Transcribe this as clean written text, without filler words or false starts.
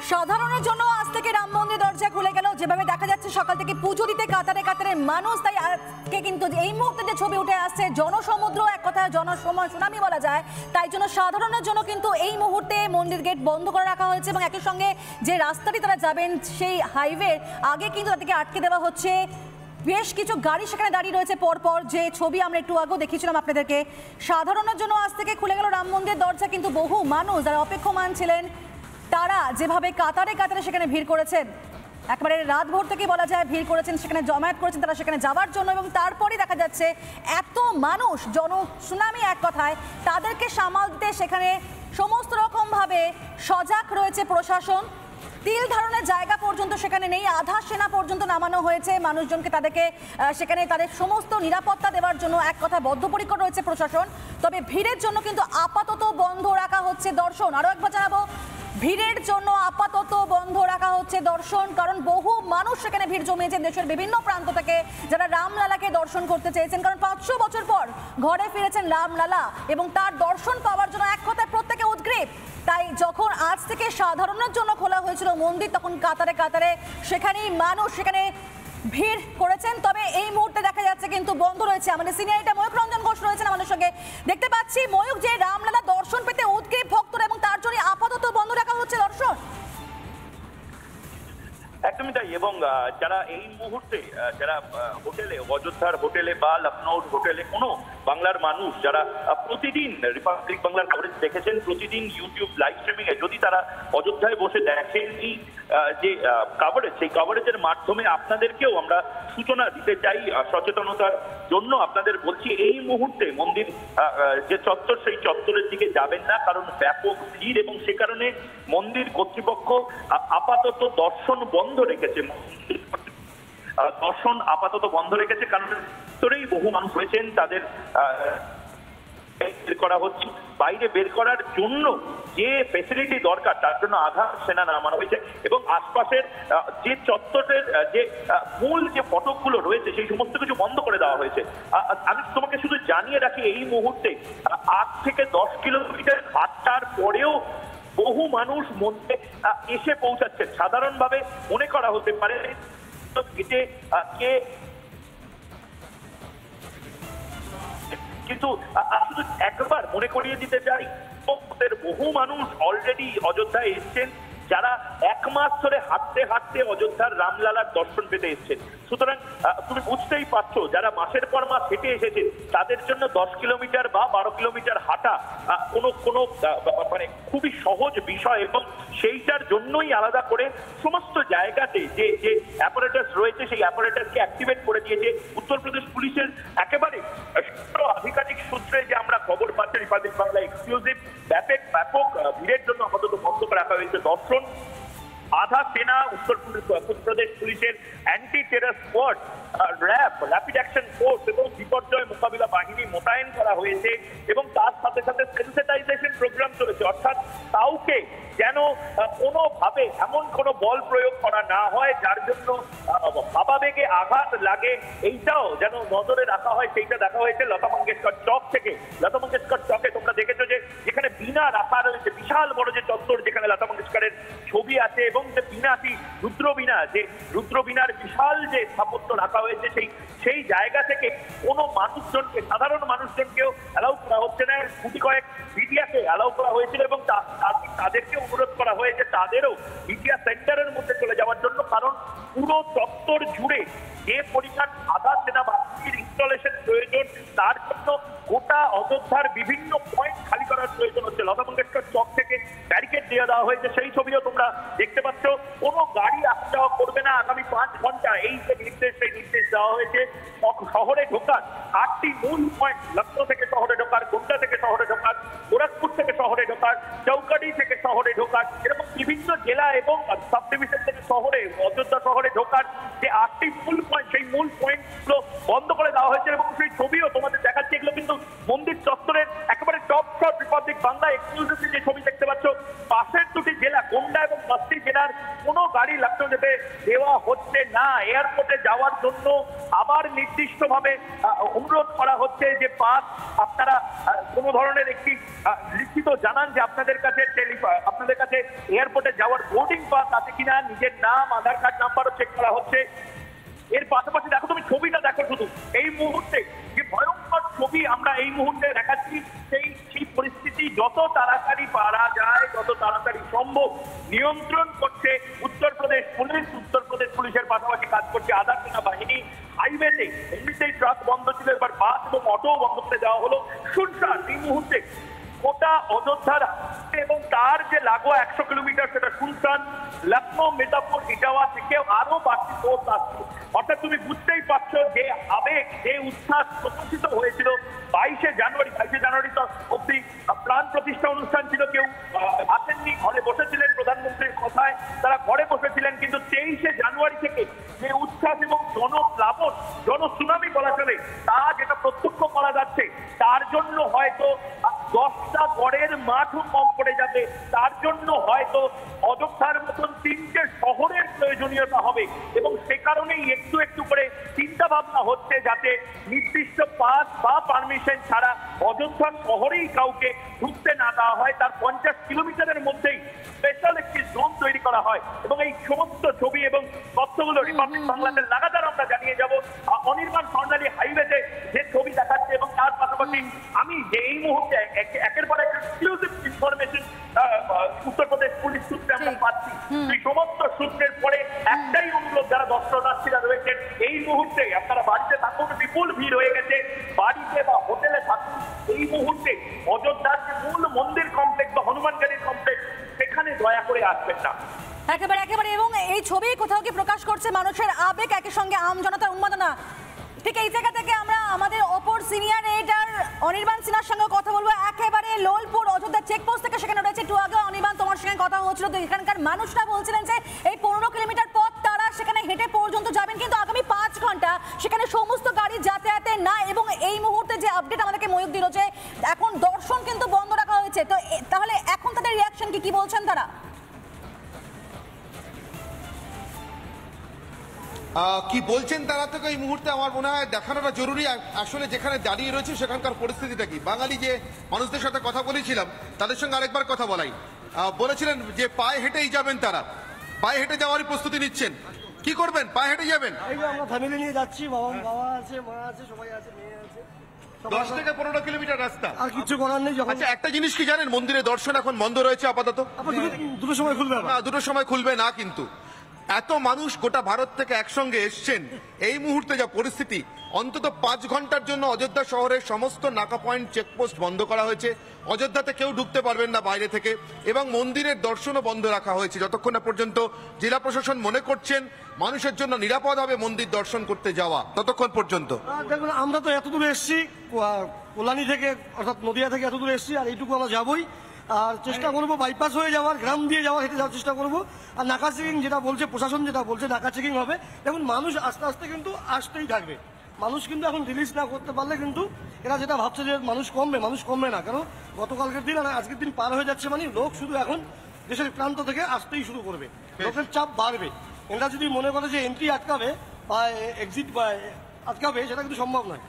সাধারণের জন্য আজ থেকে রাম মন্দির দরজা খুলে গেল। যেভাবে দেখা যাচ্ছে সকাল থেকে পুজো দিতে কাতারে কাতারে মানুষ, তাই আজকে কিন্তু এই মুহূর্তে যে ছবি উঠে আসছে জনসমুদ্র, এক কথায় সুনামি বলা যায়। তাই জন্য সাধারণের জন্য কিন্তু এই মুহূর্তে মন্দির গেট বন্ধ করে রাখা হয়েছে এবং একই সঙ্গে যে রাস্তাটি তারা যাবেন সেই হাইওয়ের আগে কিন্তু তাদেরকে আটকে দেওয়া হচ্ছে। বেশ কিছু গাড়ি সেখানে দাঁড়িয়ে রয়েছে পরপর, যে ছবি আমরা একটু আগেও দেখিয়েছিলাম আপনাদেরকে। সাধারণের জন্য আজ থেকে খুলে গেল রাম মন্দির দরজা, কিন্তু বহু মানুষ যারা অপেক্ষমান ছিলেন তারা যেভাবে কাতারে কাতারে সেখানে ভিড় করেছেন, একেবারে রাত ভোর থেকে বলা যায় ভিড় করেছেন, সেখানে জমায়েত করেছেন তারা সেখানে যাওয়ার জন্য। এবং তারপরেই দেখা যাচ্ছে এত মানুষ, সুনামি এক কথায়, তাদেরকে সামাল দিতে সেখানে সমস্ত রকমভাবে সজাগ রয়েছে প্রশাসন। তিল ধারণের জায়গা পর্যন্ত সেখানে নেই, আধা সেনা পর্যন্ত নামানো হয়েছে মানুষজনকে, তাদেরকে সেখানে তাদের সমস্ত নিরাপত্তা দেওয়ার জন্য এক কথা বদ্ধপরিকর রয়েছে প্রশাসন। তবে ভিড়ের জন্য কিন্তু আপাতত বন্ধ রাখা হচ্ছে দর্শন। আরও একবার জানাবো, ভিড়ের জন্য আপাতত বন্ধ রাখা হচ্ছে দর্শন, কারণ বহু মানুষ সেখানে ভিড় জমিয়েছেন দেশের বিভিন্ন প্রান্ত থেকে, যারা রামলালাকে দর্শন করতে চেয়েছেন। কারণ 500 বছর পর ঘরে ফিরেছেন রামলালা এবং তার দর্শন পাওয়ার জন্য এক কথায় প্রত্যেকে উদ্গ্রীব। তাই যখন আজ থেকে সাধারণের জন্য খোলা হয়েছিল মন্দির, তখন কাতারে কাতারে সেখানেই মানুষ সেখানে ভিড় করেছেন। তবে এই মুহূর্তে দেখা যাচ্ছে কিন্তু বন্ধ রয়েছে। আমাদের সিনিয়র ময়ূক রঞ্জন ঘোষ রয়েছেন আমাদের সঙ্গে, দেখতে পাচ্ছি ময়ূক যে রামলালা দর্শন পেতে উদ্গ্রীব ভক্তরা এবং তার জন্য আপাতত বন্ধ রাখা হচ্ছে দর্শন। একদমই তাই। এবং যারা এই মুহূর্তে যারা হোটেলে, অযোধ্যার হোটেলে বা লখনৌর হোটেলে কোনো বাংলার মানুষ যারা প্রতিদিন রিপাবলিক বাংলার কভারেজ দেখেছেন, প্রতিদিন ইউটিউব লাইভ স্ট্রিমিং এ যদি তারা অযোধ্যায় বসে দেখেন এই যে কভারেজ, সেই কভারেজের মাধ্যমে আপনাদেরকেও আমরা সূচনা দিতে চাই সচেতনতার জন্য। আপনাদের বলছি এই মুহূর্তে মন্দির যে চত্বর, সেই চত্বরের দিকে যাবেন না, কারণ ব্যাপক ভিড় এবং সে কারণে মন্দির কর্তৃপক্ষ আপাতত দর্শন বন্ধ রেখেছে। দর্শন আপাতত বন্ধ রেখেছে কারণ ভিতরেই বহু মানুষ রয়েছেন, তাদের বের করা হচ্ছে। বাইরে বের করার জন্য যে ফেসিলিটি দরকার তার জন্য আধা সেনা নামানো হয়েছে এবং আশপাশের যে চত্বরের যে মূল যে ফটকগুলো রয়েছে সেই সমস্ত কিছু বন্ধ করে দেওয়া হয়েছে। আমি তোমাকে শুধু জানিয়ে রাখি, এই মুহূর্তে 8 থেকে 10 কিলোমিটার হাঁটার পরেও বহু মানুষ মন্দিরে এসে পৌঁছাচ্ছেন। সাধারণভাবে মনে করা হতে পারে কে, কিন্তু শুধু একবার মনে করিয়ে দিতে চাই, বহু মানুষ অলরেডি অযোধ্যায় এসছেন যারা 1 মাস ধরে হাঁটতে হাঁটতে অযোধ্যার রামলালার দর্শন পেতে এসছেন। সুতরাং তুমি বুঝতেই পারছো, যারা মাসের পর মাস হেঁটে এসেছেন তাদের জন্য 10 কিলোমিটার বা 12 কিলোমিটার হাঁটা কোনো মানে খুবই সহজ বিষয়। এবং সেইটার জন্যই আলাদা করে সমস্ত জায়গাতে যে যে অ্যাপারেটাস রয়েছে সেই অ্যাপারেটাসকে অ্যাক্টিভেট করে দিয়েছে উত্তরপ্রদেশ পুলিশের একেবারে আধিকারিক সূত্রে যে আমরা খবর পাচ্ছি। রিপাবলিক বাংলা এক্সক্লুসিভ, ব্যাপক ভিড়ের জন্য আপাতত বন্ধ করে রাখা হয়েছে দর্শন। আধা সেনা, উত্তরপ্রদেশ পুলিশের anti terror squad, RAB, rapid action force এবং বিপর্যয় মোকাবিলা বাহিনী মোতায়েন করা হয়েছে এবং তার সাথে সাথে সেন্সিটাইজেশন প্রোগ্রাম চলেছে। অর্থাৎ কাউকে যেন কোনোভাবে এমন কোনো বল প্রয়োগ করা না হয় যার জন্য ভাবাবেগে আঘাত লাগে, এইটাও যেন নজরে রাখা হয়, সেইটা দেখা হয়েছে লতা মঙ্গেশকর চক থেকে। লতা মঙ্গেশকর চকে তোমরা দেখেছো যে যেখানে বিনা রাখা রয়েছে, বিশাল বড় যে চত্বর যেখানে লতা মঙ্গেশকরের ছবি আছে এবং যে বিনাটি রুদ্রবীণা, যে রুদ্রবীণার বিশাল যে স্থাপত্য রাখা হয়েছে, সেই জায়গা থেকে কোনো মানুষজনকে, সাধারণ মানুষজনকেও অ্যালাউ করা হচ্ছে না। গুটি কয়েক মিডিয়াকে অ্যালাউ করা হয়েছিল এবং তাদেরকে অনুরোধ করা হয়েছে তাদেরও মিডিয়া সেন্টারের মধ্যে চলে যাওয়ার জন্য, কারণ পুরো চত্বর জুড়ে যে পরিমাণ আধা সেনাবাহিনীর ইনস্টলেশন প্রয়োজন তার জন্য গোটা অযোধ্যার বিভিন্ন পয়েন্ট খালি করার প্রয়োজন হচ্ছে। লতা মঙ্গেশকর চক থেকে ব্যারিকেড দিয়ে দেওয়া হয়েছে, সেই ছবিও তোমরা দেখতে পাচ্ছ। কোনো গাড়ি আসা যাওয়া করবে না আগামী 5 ঘন্টা, এই যে নির্দেশ, সেই নির্দেশ দেওয়া হয়েছে। শহরে ঢোকার 8টি মূল পয়েন্ট, লখনৌ থেকে শহরে ঢোকার, গোন্ডা থেকে শহরে ঢোকার, গোরখপুর থেকে শহরে ঢোকার, চৌকাডি থেকে শহরে ঢোকার, এরকম বিভিন্ন জেলা এবং সাব ডিভিশন থেকে শহরে, অযোধ্যা শহরে ঢোকার যে 8টি মূল পয়েন্ট, সেই মূল পয়েন্টগুলো বন্ধ করে দেওয়া হয়েছে এবং সেই ছবিও তোমাদের দেখাচ্ছে। এগুলো কিন্তু মন্দির চত্বরের একেবারে top shot Republic Bangla exclusive যে ছবি দেখতে পাচ্ছ। পাশের দুটি জেলা গোন্ডা এবং বস্তি জেলার কোনো গাড়ি লখনৌ যেতে দেওয়া হচ্ছে না। এয়ারপোর্টে যাওয়ার জন্য আবার নির্দিষ্টভাবে অনুরোধ করা হচ্ছে যে পাস আপনারা কোনো ধরনের একটি লিখিত জানান যে আপনাদের কাছে এয়ারপোর্টে যাওয়ার বোর্ডিং পাস আছে কিনা, নিজের নাম, আধার কার্ড নাম্বারও চেক করা হচ্ছে। এর পাশাপাশি দেখো, তুমি ছবিটা দেখো, শুধু এই মুহূর্তে যে ভয়ঙ্কর ছবি আমরা এই মুহূর্তে দেখাচ্ছি, সেই পরিস্থিতি যত তাড়াতাড়ি পারা যায়, যত তাড়াতাড়ি সম্ভব নিয়ন্ত্রণ করছে উত্তরপ্রদেশ পুলিশের পাশাপাশি কাজ করছে আধার সেনা বাহিনী। হাইওয়েতে এমনিতেই ট্রাক বন্ধ ছিল, এবার বাস এবং অটো বন্ধ করে দেওয়া হলো। শুনশান এই মুহূর্তে গোটা অযোধ্যার এবং তার যে লাগোয়া 100 কিলোমিটার সেটা শুনশান। লখনৌ, মির্জাপুর, ইটাওয়া থেকে আরো বাড়তি ফোর্স আসছে। অর্থাৎ তুমি বুঝতেই পারছো যে আবেগ, যে উচ্ছ্বাস প্রকাশিত হয়েছিল 22শে জানুয়ারি তো অব্দি প্রাণ প্রতিষ্ঠা অনুষ্ঠান ছিল, কেউ আসেননি, ঘরে বসেছিলেন, প্রধানমন্ত্রীর কথায় তারা ঘরে বসেছিলেন। কিন্তু 23শে জানুয়ারি থেকে যে উচ্ছ্বাস এবং জনপ্লাবন, জনসুনামি বলা চলে, তা যেটা প্রত্যক্ষ করা যাচ্ছে, তার জন্য হয়তো 10টা গড়ের মাঠও কম পড়ে যাবে, তার জন্য হয়তো অযোধ্যার মতন 3টে শহরের প্রয়োজনীয়তা হবে। এবং সে কারণেই একটু একটু করে চিন্তা ভাবনা হচ্ছে যাতে নির্দিষ্ট পাস বা পারমিশন ছাড়া অযোধ্যা শহরেই কাউকে ঢুকতে না দেওয়া হয়, তার 50 কিলোমিটারের মধ্যেই স্পেশাল একটি জোন তৈরি করা হয়। এবং এই সমস্ত ছবি এবং তথ্যগুলো রিপাবলিক বাংলাতে লাগাতার আমরা জানিয়ে যাব। অনির্বাণ স্বর্ণালী হাইওয়েতে যে ছবি দেখাচ্ছে এবং তার পাশাপাশি আমি যে এই মুহূর্তে একের পর এক এক্সক্লুসিভ ইনফরমেশন উত্তরপ্রদেশ পুলিশ সূত্রে আমরা পাচ্ছি, এই সমস্ত সূত্রের পরে একটাই অনুরোধ, যারা দর্শনার্থীরা রয়েছেন এই মুহূর্তে আপনারা বাড়িতে থাকুন, বিপুল ভিড় হয়ে গেছে, বাড়িতে বা হোটেলে থাকুন। এই মুহূর্তে অযোধ্যার যে মূল মন্দির কমপ্লেক্স বা হনুমানগড়ির কমপ্লেক্স, সেখানে দয়া করে আসবেন না। একেবারে এবং এই ছবি কোথাও কি প্রকাশ করছে মানুষের আবেগ, একই সঙ্গে আম জনতার উন্মাদনা। ঠিক এই জায়গা থেকে আমরা আমাদের অপর সিনিয়র এডিটর অনির্বাণ সিনহার সঙ্গে কথা বলবো। একেবারে লোলপুর অযোধ্যা চেকপোস্ট থেকে সেখানে রয়েছে একটু আগে অনির্বাণ, তোমার সঙ্গে কথা হচ্ছিল, তো এখানকার মানুষরা বলছিলেন যে এই 15 কিলোমিটার পথ তারা সেখানে হেঁটে পর্যন্ত যাবেন, কিন্তু আগামী 5 ঘন্টা সেখানে সমস্ত গাড়ি যাতায়াতে না। এবং এই মুহূর্তে যে আপডেট আমাদেরকে ময়ূক দিল যে এখন দর্শন কিন্তু বন্ধ রাখা হয়েছে, তো তাহলে এখন তাদের রিয়াকশন কি বলছেন তারা? কি বলছেন তারা থেকে এই মুহূর্তে আমার মনে হয় দেখানোটা জরুরি। আসলে যেখানে দাঁড়িয়ে রয়েছে সেখানকার পরিস্থিতিটা কি। বাঙালি যে মানুষদের সাথে কথা বলেছিলাম তাদের সঙ্গে আরেকবার কথা বলাই, বলেছিলেন যে পায়ে হেঁটেই যাবেন, তারা পায়ে হেঁটে যাওয়ারই প্রস্তুতি নিচ্ছেন। কি করবেন? পায়ে হেঁটে যাবেন? আমরা ফ্যামিলি নিয়ে যাচ্ছি, বাবা আছে, মা আছে, সবাই আছে, মেয়ে আছে। 10 থেকে 15 কিলোমিটার রাস্তা, আর কিছু করার নেই। আচ্ছা, একটা জিনিস কি জানেন, মন্দিরে দর্শন এখন বন্ধ রয়েছে আপাতত। দুটোর সময় খুলবে না, দুটোর সময় খুলবে না। কিন্তু এত মানুষ গোটা ভারত থেকে একসঙ্গে এসছেন, এই মুহূর্তে যা পরিস্থিতি, অন্তত 5 ঘন্টার জন্য অযোধ্যা শহরের সমস্ত নাকা পয়েন্ট চেকপোস্ট বন্ধ করা হয়েছে। অযোধ্যাতে কেউ ঢুকতে পারবেন না বাইরে থেকে, এবং মন্দিরের দর্শনও বন্ধ রাখা হয়েছে যতক্ষণ না পর্যন্ত জেলা প্রশাসন মনে করছেন মানুষের জন্য নিরাপদ হবে মন্দির দর্শন করতে যাওয়া, ততক্ষণ পর্যন্ত। দেখুন, আমরা তো এত দূরে এসেছি, কল্যাণী থেকে অর্থাৎ নদিয়া থেকে এত দূরে এসেছি, আর এইটুকু আমরা যাবই। আর চেষ্টা করবো বাইপাস হয়ে যাওয়ার, গ্রাম দিয়ে যাওয়ার, হেঁটে যাওয়ার চেষ্টা করবো। আর নাকা চেকিং যেটা বলছে প্রশাসন, যেটা বলছে নাকা চেকিং হবে। দেখুন, মানুষ আস্তে আস্তে কিন্তু আসতেই থাকবে। মানুষ কিন্তু এখন রিলিজ না করতে পারলে কিন্তু এরা যেটা ভাবছে যে মানুষ কমবে না। কারণ গতকালকের দিন আর আজকের দিন পার হয়ে যাচ্ছে, মানে লোক শুধু এখন দেশের প্রান্ত থেকে আসতেই শুরু করবে, লোকের চাপ বাড়বে। এরা যদি মনে করে যে এন্ট্রি আটকাবে বা এক্সিট আটকাবে, সেটা কিন্তু সম্ভব নয়।